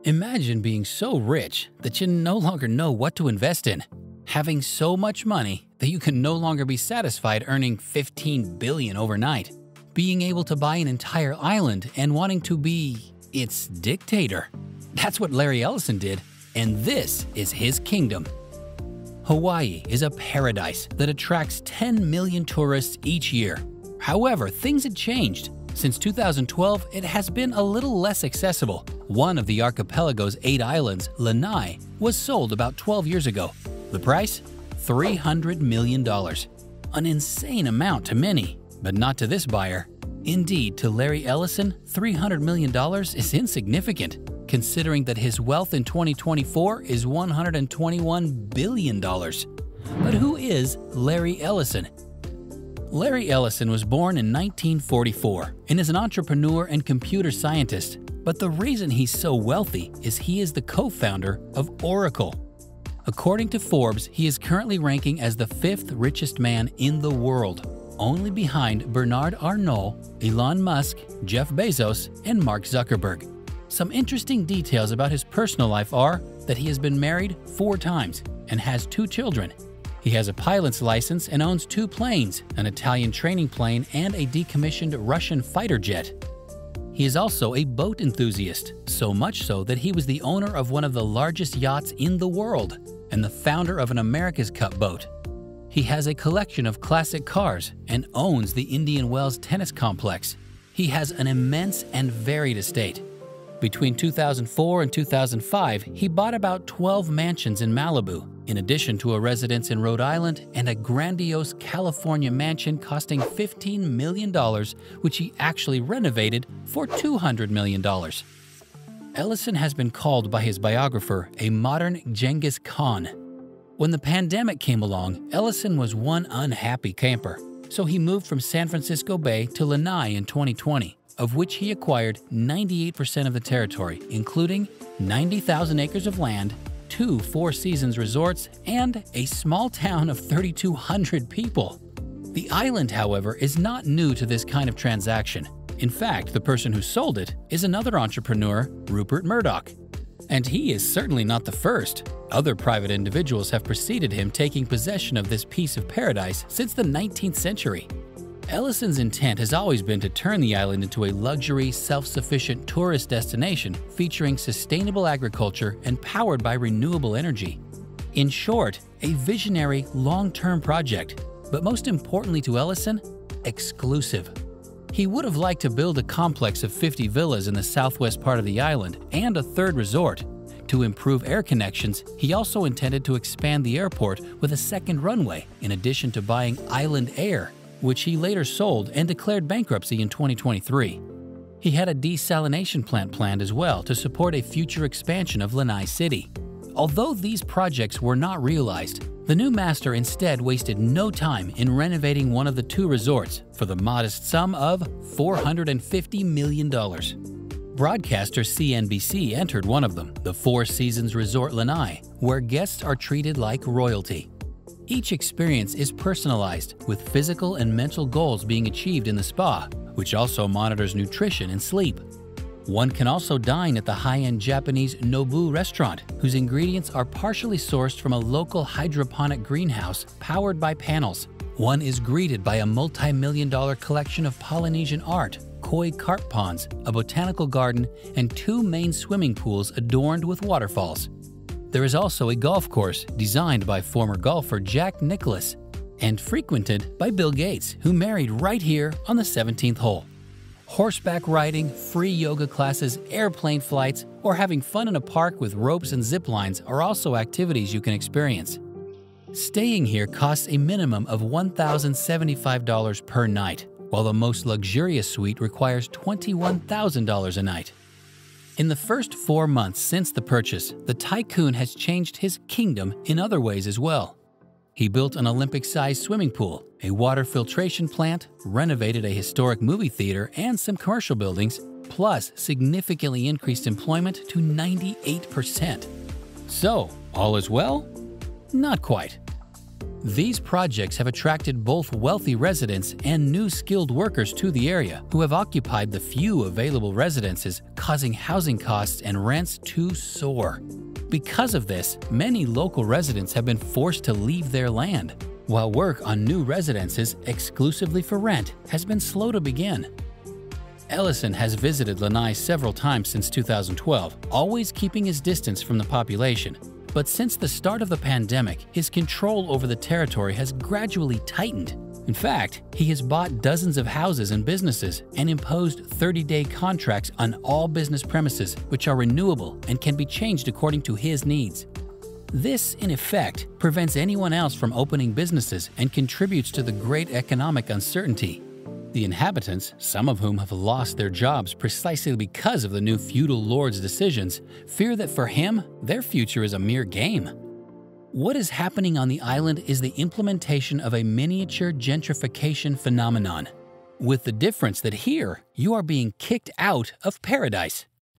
Imagine being so rich that you no longer know what to invest in. Having so much money that you can no longer be satisfied earning $15 billion overnight. Being able to buy an entire island and wanting to be its dictator. That's what Larry Ellison did, and this is his kingdom. Hawaii is a paradise that attracts 10 million tourists each year. However, things had changed. Since 2012, it has been a little less accessible. One of the archipelago's 8 islands, Lanai, was sold about 12 years ago. The price? $300 million. An insane amount to many, but not to this buyer. Indeed, to Larry Ellison, $300 million is insignificant, considering that his wealth in 2024 is $121 billion. But who is Larry Ellison? Larry Ellison was born in 1944 and is an entrepreneur and computer scientist. But the reason he's so wealthy is he is the co-founder of Oracle. According to Forbes, he is currently ranking as the 5th richest man in the world, only behind Bernard Arnault, Elon Musk, Jeff Bezos, and Mark Zuckerberg. Some interesting details about his personal life are that he has been married 4 times and has 2 children. He has a pilot's license and owns 2 planes, an Italian training plane and a decommissioned Russian fighter jet. He is also a boat enthusiast, so much so that he was the owner of one of the largest yachts in the world and the founder of an America's Cup boat. He has a collection of classic cars and owns the Indian Wells tennis complex. He has an immense and varied estate. Between 2004 and 2005, he bought about 12 mansions in Malibu, in addition to a residence in Rhode Island and a grandiose California mansion costing $15 million, which he actually renovated for $200 million. Ellison has been called by his biographer a modern Genghis Khan. When the pandemic came along, Ellison was one unhappy camper, so he moved from San Francisco Bay to Lanai in 2020, of which he acquired 98% of the territory, including 90,000 acres of land, 2 Four Seasons resorts, and a small town of 3,200 people. The island, however, is not new to this kind of transaction. In fact, the person who sold it is another entrepreneur, Rupert Murdoch. And he is certainly not the first. Other private individuals have preceded him taking possession of this piece of paradise since the 19th century. Ellison's intent has always been to turn the island into a luxury, self-sufficient tourist destination featuring sustainable agriculture and powered by renewable energy. In short, a visionary, long-term project, but most importantly to Ellison, exclusive. He would have liked to build a complex of 50 villas in the southwest part of the island and a 3rd resort. To improve air connections, he also intended to expand the airport with a 2nd runway, in addition to buying Island Air, which he later sold and declared bankruptcy in 2023. He had a desalination plant planned as well to support a future expansion of Lanai City. Although these projects were not realized, the new master instead wasted no time in renovating one of the 2 resorts for the modest sum of $450 million. Broadcaster CNBC entered one of them, the Four Seasons Resort Lanai, where guests are treated like royalty. Each experience is personalized, with physical and mental goals being achieved in the spa, which also monitors nutrition and sleep. One can also dine at the high-end Japanese Nobu restaurant, whose ingredients are partially sourced from a local hydroponic greenhouse powered by panels. One is greeted by a multi-million-dollar collection of Polynesian art, koi carp ponds, a botanical garden, and 2 main swimming pools adorned with waterfalls. There is also a golf course designed by former golfer Jack Nicklaus and frequented by Bill Gates, who married right here on the 17th hole. Horseback riding, free yoga classes, airplane flights, or having fun in a park with ropes and zip lines are also activities you can experience. Staying here costs a minimum of $1,075 per night, while the most luxurious suite requires $21,000 a night. In the first 4 months since the purchase, the tycoon has changed his kingdom in other ways as well. He built an Olympic-sized swimming pool, a water filtration plant, renovated a historic movie theater and some commercial buildings, plus significantly increased employment to 98%. So, all is well? Not quite. These projects have attracted both wealthy residents and new skilled workers to the area who have occupied the few available residences, causing housing costs and rents to soar. Because of this, many local residents have been forced to leave their land, while work on new residences exclusively for rent has been slow to begin. Ellison has visited Lanai several times since 2012, always keeping his distance from the population. But since the start of the pandemic, his control over the territory has gradually tightened. In fact, he has bought dozens of houses and businesses and imposed 30-day contracts on all business premises, which are renewable and can be changed according to his needs. This, in effect, prevents anyone else from opening businesses and contributes to the great economic uncertainty. The inhabitants, some of whom have lost their jobs precisely because of the new feudal lord's decisions, fear that for him, their future is a mere game. What is happening on the island is the implementation of a miniature gentrification phenomenon, with the difference that here, you are being kicked out of paradise.